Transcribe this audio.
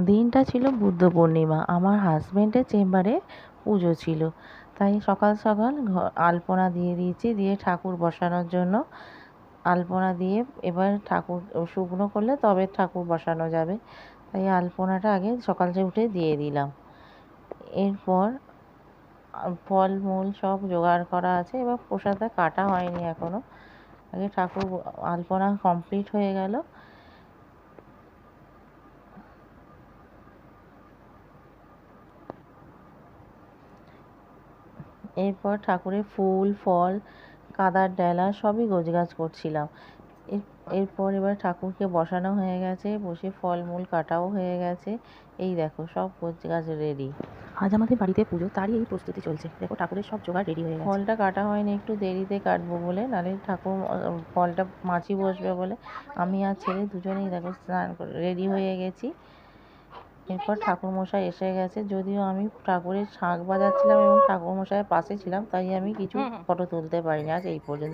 দিনটা ছিল বুদ্ধ পূর্ণিমা। আমার হাজবেন্ডের চেম্বারে পুজো ছিল, তাই সকাল সকাল আলপনা দিয়ে দিয়েছি। দিয়ে ঠাকুর বসানোর জন্য আলপনা দিয়ে এবার ঠাকুর শুকনো করলে তবে ঠাকুর বসানো যাবে, তাই আলপনাটা আগে সকালে উঠে দিয়ে দিলাম। এরপর ফল মূল সব জোগাড় করা আছে, এবার প্রসাদটা কাটা হয়নি এখনো। আগে ঠাকুর আলপনা কমপ্লিট হয়ে গেল। এরপর ঠাকুরের ফুল ফল কাদার ডেলা সবই গোছগাছ করছিলাম। এরপর এবার ঠাকুরকে বসানো হয়ে গেছে, বসে ফলমূল কাটাও হয়ে গেছে। এই দেখো সব গোছগাছ রেডি। আজ আমাদের বাড়িতে পুজো, তারই এই প্রস্তুতি চলছে। দেখো ঠাকুরের সব জোগাড় রেডি হয়ে গেছে। ফলটা কাটা হয়নি, একটু দেরিতে কাটবো বলে, নাহলে ঠাকুর ফলটা মাছি বসবে বলে। আমি আর ছেলে দুজনেই দেখো স্নান করে রেডি হয়ে গেছি। এরপর ঠাকুরমশাই এসে গেছে, যদিও আমি ঠাকুরের শাঁখ বাজাচ্ছিলাম এবং ঠাকুরমশাইয়ের পাশে ছিলাম, তাই আমি কিছু ফটো তুলতে পারিনি আজ এই পর্যন্ত।